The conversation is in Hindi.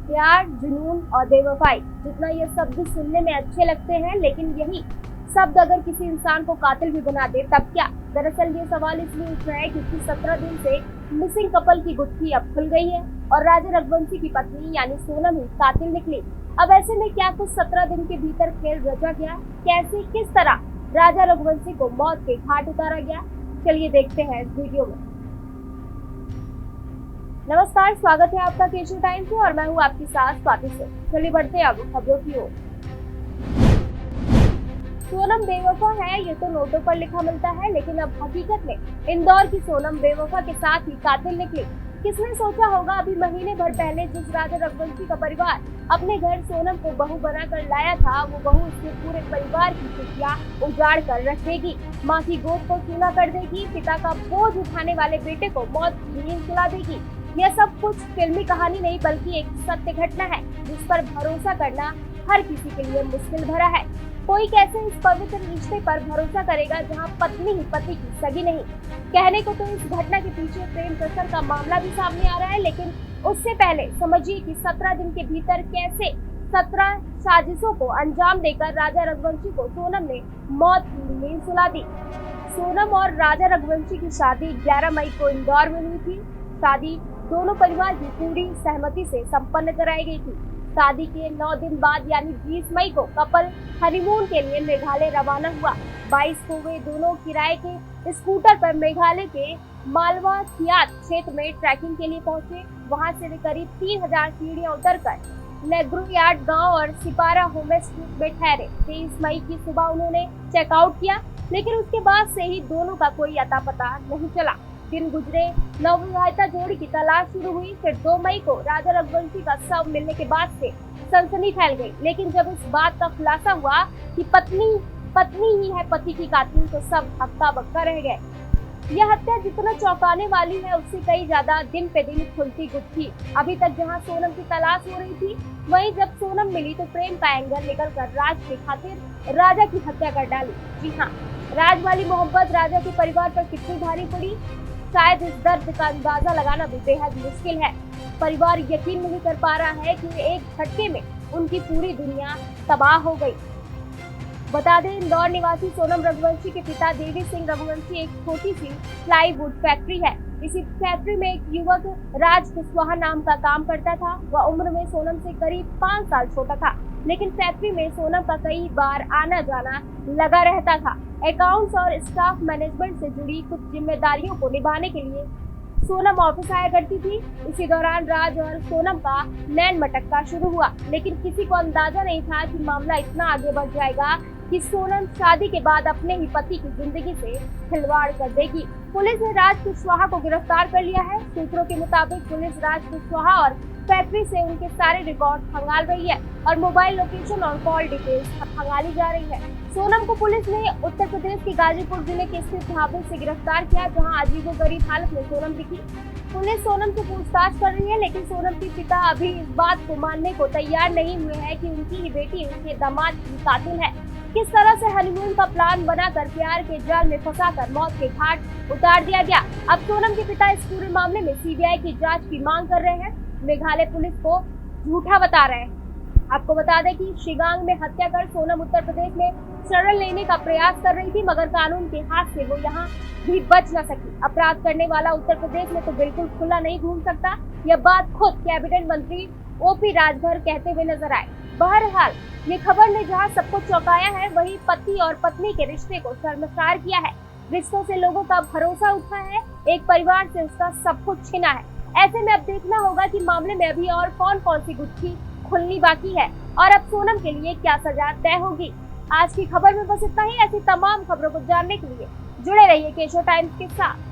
प्यार, जुनून और बेवफाई। जितना ये शब्द सुनने में अच्छे लगते हैं, लेकिन यही शब्द अगर किसी इंसान को कातिल भी बना दे तब क्या? दरअसल ये सवाल इसलिए उठ रहा है क्योंकि 17 दिन से मिसिंग कपल की गुत्थी अब खुल गई है और राजा रघुवंशी की पत्नी यानी सोनम ही कातिल निकली। अब ऐसे में क्या कुछ 17 दिन के भीतर खेल रचा गया? कैसे, किस तरह राजा रघुवंशी को मौत के घाट उतारा गया? चलिए देखते हैं इस वीडियो में। नमस्कार, स्वागत है आपका केशव टाइम्स में और मैं हूँ आपके साथ स्वाति सिंह। चलिए बढ़ते हैं अब खबरों की ओर। सोनम बेवफा है ये तो नोटों पर लिखा मिलता है, लेकिन अब हकीकत में इंदौर की सोनम बेवफा के साथ ही कातिल निकली। किसने सोचा होगा अभी महीने भर पहले जिस राजा रघुवंशी का परिवार अपने घर सोनम को बहू बनाकर लाया था, वो बहू उसके पूरे परिवार की खुशियां उजाड़ कर रख देगी, माँ की गोद को सूना कर देगी, पिता का बोझ उठाने वाले बेटे को मौत की नींद सुला देगी। यह सब कुछ फिल्मी कहानी नहीं बल्कि एक सत्य घटना है जिस पर भरोसा करना हर किसी के लिए मुश्किल भरा है। कोई कैसे इस पवित्र रिश्ते पर भरोसा करेगा जहां पत्नी ही पति की सगी नहीं? कहने को तो इस घटना के पीछे प्रेम प्रसंग का मामला भी सामने आ रहा है, लेकिन उससे पहले समझिए कि 17 दिन के भीतर कैसे 17 साजिशों को अंजाम देकर राजा रघुवंशी को सोनम ने मौत की नींद सुला दी। सोनम और राजा रघुवंशी की शादी 11 मई को इंदौर में हुई थी। शादी दोनों परिवार की पूरी सहमति से संपन्न कराई गई थी। शादी के 9 दिन बाद यानी 20 मई को कपल हनीमून के लिए मेघालय रवाना हुआ। 22 को वे दोनों किराए के स्कूटर पर मेघालय के मालवा थियात क्षेत्र में ट्रैकिंग के लिए पहुंचे। वहां से वे करीब 3000 सीढ़ियां उतरकर नेग्रोयार्ड गांव और सिपारा होमस्टे में ठहरे। 23 मई की सुबह उन्होंने चेकआउट किया, लेकिन उसके बाद से ही दोनों का कोई अता पता नहीं चला। दिन गुजरे, नवविवाहिता जोड़ी की तलाश शुरू हुई। फिर 2 मई को राजा रघुवंशी का शव मिलने के बाद से सनसनी फैल गई, लेकिन जब इस बात का खुलासा हुआ कि पत्नी ही है पति की कातिल, तो सब हक्का बक्का रह गए। यह हत्या जितना चौंकाने वाली है उससे कई ज्यादा दिन पे दिन खुलती गुत्थी। अभी तक जहां सोनम की तलाश हो रही थी, वहीं जब सोनम मिली तो प्रेम का एंगल निकल कर राज की खातिर राजा की हत्या कर डाली। जी हाँ, राज वाली मोहब्बत राजा के परिवार पर कितनी भारी पड़ी, शायद इस दर्द का अंदाजा लगाना भी बेहद मुश्किल है। परिवार यकीन नहीं कर पा रहा है कि एक झटके में उनकी पूरी दुनिया तबाह हो गई। बता दें, इंदौर निवासी सोनम रघुवंशी के पिता देवी सिंह रघुवंशी एक छोटी सी प्लाईवुड फैक्ट्री है। इसी फैक्ट्री में एक युवक राज कुशवाहा नाम का काम करता था। वह उम्र में सोनम से करीब 5 साल छोटा था, लेकिन फैक्ट्री में सोनम का कई बार आना जाना लगा रहता था। अकाउंट्स और स्टाफ मैनेजमेंट से जुड़ी कुछ जिम्मेदारियों को निभाने के लिए सोनम ऑफिस आया करती थी। इसी दौरान राज और सोनम का नैन मटक्का शुरू हुआ, लेकिन किसी को अंदाजा नहीं था कि मामला इतना आगे बढ़ जाएगा कि सोनम शादी के बाद अपने ही पति की जिंदगी से खिलवाड़ कर देगी। पुलिस ने राज कुशवाहा को गिरफ्तार कर लिया है। सूत्रों के मुताबिक पुलिस राज कुशवाहा और फैक्ट्री से उनके सारे रिकॉर्ड खंगाल रही है और मोबाइल लोकेशन और कॉल डिटेल्स खंगाली जा रही है। सोनम को पुलिस ने उत्तर प्रदेश के गाजीपुर जिले के स्थित ढाबे से गिरफ्तार किया, जहां अजीबोगरीब हालत में सोनम दिखी। पुलिस सोनम से पूछताछ कर रही है, लेकिन सोनम के पिता अभी इस बात को मानने को तैयार नहीं हुए हैं कि उनकी ही बेटी उनके दामाद की कातिल है। किस तरह से हनीमून का प्लान बनाकर प्यार के जाल में फंसाकर मौत के घाट उतार दिया गया। अब सोनम के पिता इस पूरे मामले में सीबीआई की जांच की मांग कर रहे हैं। मेघालय पुलिस को झूठा बता रहे हैं। आपको बता दें कि शिगांग में हत्या कर सोनम उत्तर प्रदेश में शरण लेने का प्रयास कर रही थी, मगर कानून के हाथ से वो यहाँ भी बच न सकी। अपराध करने वाला उत्तर प्रदेश में तो बिल्कुल खुला नहीं घूम सकता। यह बात खुद कैबिनेट मंत्री ओपी राजभर कहते हुए नजर आए। बहरहाल, ये खबर ने जहाँ सबको चौंकाया है, वही पति और पत्नी के रिश्ते को शर्मसार किया है। रिश्तों से लोगों का भरोसा उठा है, एक परिवार से उसका सब कुछ छिना है। ऐसे में अब देखना होगा कि मामले में अभी और कौन कौन सी गुत्थी खुलनी बाकी है और अब सोनम के लिए क्या सजा तय होगी। आज की खबर में बस इतना ही। ऐसी तमाम खबरों को जानने के लिए जुड़े रहिए केशव टाइम्स के साथ।